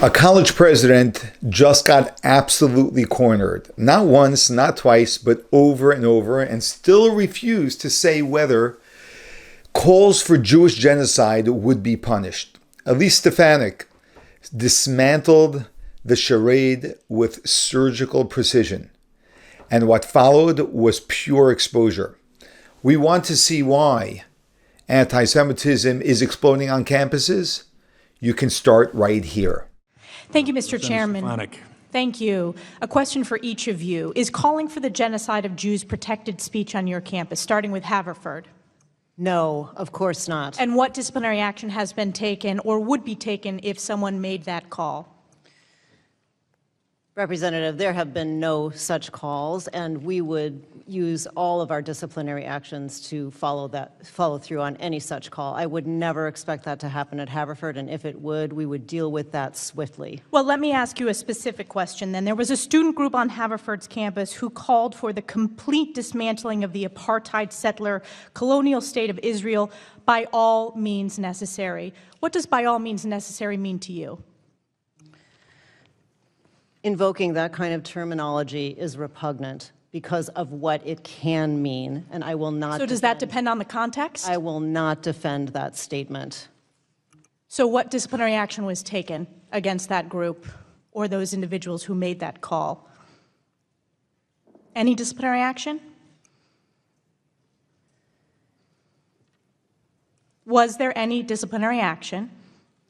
A college president just got absolutely cornered. Not once, not twice, but over and over, and still refused to say whether calls for Jewish genocide would be punished. Elise Stefanik dismantled the charade with surgical precision, and what followed was pure exposure. We want to see why anti-Semitism is exploding on campuses. You can start right here. Thank you, Mr. Chairman. Thank you. A question for each of you. Is calling for the genocide of Jews protected speech on your campus, starting with Haverford? No, of course not. And what disciplinary action has been taken or would be taken if someone made that call? Representative, there have been no such calls, and we would use all of our disciplinary actions to follow through on any such call. I would never expect that to happen at Haverford, and if it would, we would deal with that swiftly. Well, let me ask you a specific question then. There was a student group on Haverford's campus who called for the complete dismantling of the apartheid settler colonial state of Israel by all means necessary. What does by all means necessary mean to you? Invoking that kind of terminology is repugnant because of what it can mean, and I will not. So does that depend on the context? I will not defend that statement. So what disciplinary action was taken against that group or those individuals who made that call? Any disciplinary action? Was there any disciplinary action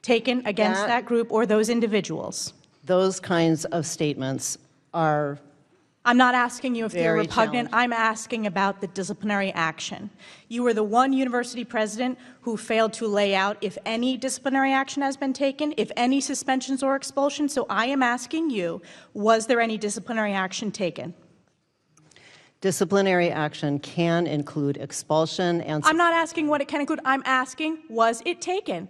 taken against that group or those individuals? Those kinds of statements are. I'm not asking you if they're repugnant. I'm asking about the disciplinary action. You were the one university president who failed to lay out if any disciplinary action has been taken, if any suspensions or expulsions. So I am asking you, was there any disciplinary action taken? Disciplinary action can include expulsion and. I'm not asking what it can include. I'm asking, was it taken?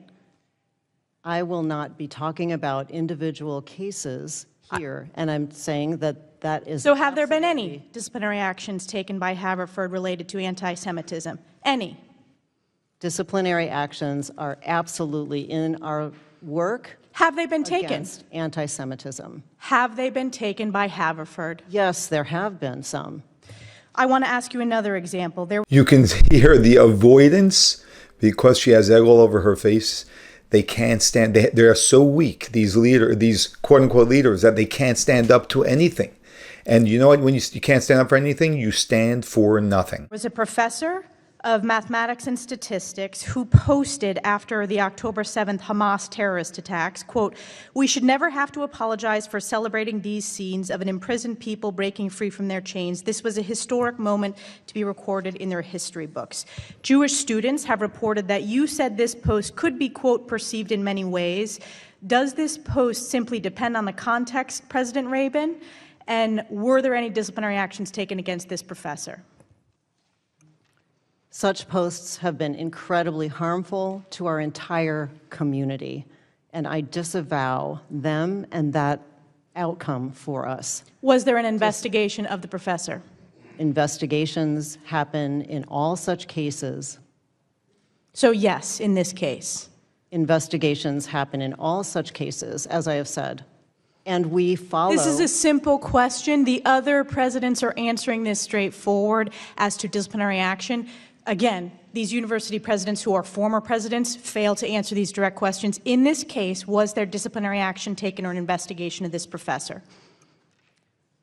I will not be talking about individual cases here, and I'm saying that that is. So have there been any disciplinary actions taken by Haverford related to anti-Semitism? Any? Disciplinary actions are absolutely in our work. Have they been taken? Against anti-Semitism. Have they been taken by Haverford? Yes, there have been some. I want to ask you another example. You can hear the avoidance because she has egg all over her face. They can't stand, they are so weak, these quote-unquote leaders, that they can't stand up to anything. And you know what, when you can't stand up for anything, you stand for nothing. There was a professor of mathematics and statistics who posted after the October 7th Hamas terrorist attacks, quote, "We should never have to apologize for celebrating these scenes of an imprisoned people breaking free from their chains. This was a historic moment to be recorded in their history books." Jewish students have reported that you said this post could be, quote, perceived in many ways. Does this post simply depend on the context, President Rabin? And were there any disciplinary actions taken against this professor? Such posts have been incredibly harmful to our entire community, and I disavow them and that outcome for us. Was there an investigation of the professor? Investigations happen in all such cases. So yes, in this case. Investigations happen in all such cases, as I have said. And we follow. This is a simple question. The other presidents are answering this straightforward as to disciplinary action. Again, these university presidents who are former presidents fail to answer these direct questions. In this case, was there disciplinary action taken or an investigation of this professor?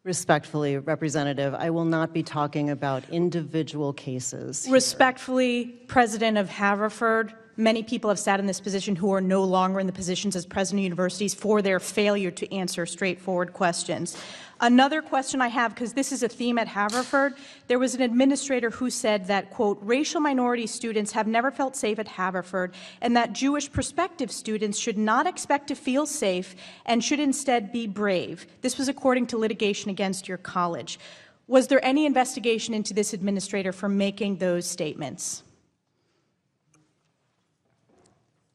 Respectfully, Representative, I will not be talking about individual cases. Respectfully, President of Haverford, many people have sat in this position who are no longer in the positions as president of universities for their failure to answer straightforward questions. Another question I have, because this is a theme at Haverford, there was an administrator who said that, quote, "Racial minority students have never felt safe at Haverford, and that Jewish prospective students should not expect to feel safe and should instead be brave." This was according to litigation against your college. Was there any investigation into this administrator for making those statements?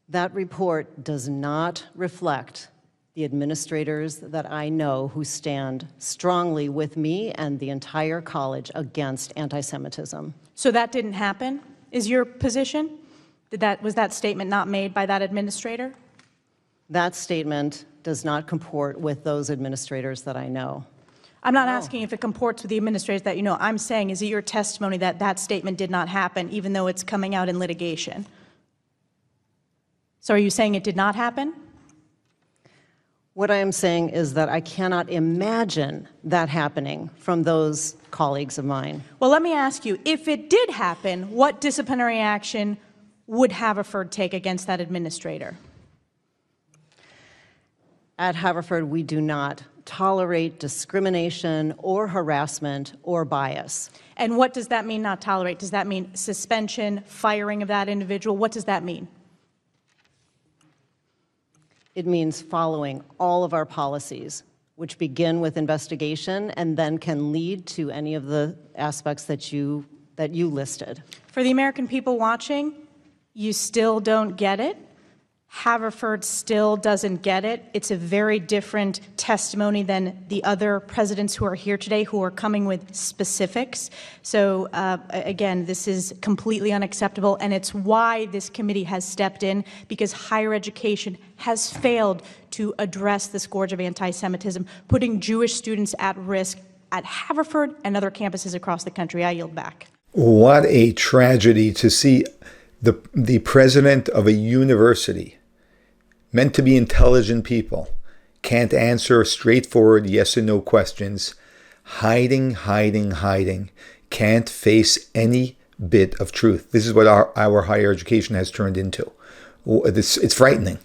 That report does not reflect the administrators that I know who stand strongly with me and the entire college against anti-Semitism. So that didn't happen, is your position? Was that statement not made by that administrator? That statement does not comport with those administrators that I know. I'm not asking if it comports with the administrators that you know. I'm saying, is it your testimony that that statement did not happen, even though it's coming out in litigation? So are you saying it did not happen? What I am saying is that I cannot imagine that happening from those colleagues of mine. Well, let me ask you, if it did happen, what disciplinary action would Haverford take against that administrator? At Haverford, we do not tolerate discrimination or harassment or bias. And what does that mean, not tolerate? Does that mean suspension, firing of that individual? What does that mean? It means following all of our policies, which begin with investigation and then can lead to any of the aspects that you listed. For the American people watching, you still don't get it. Haverford still doesn't get it. It's a very different testimony than the other presidents who are here today, who are coming with specifics. So again, this is completely unacceptable, and it's why this committee has stepped in, because higher education has failed to address the scourge of anti-Semitism, putting Jewish students at risk at Haverford and other campuses across the country. I yield back. What a tragedy to see the president of a university, meant to be intelligent people, can't answer straightforward yes and no questions, hiding, can't face any bit of truth. This is what our higher education has turned into. It's frightening.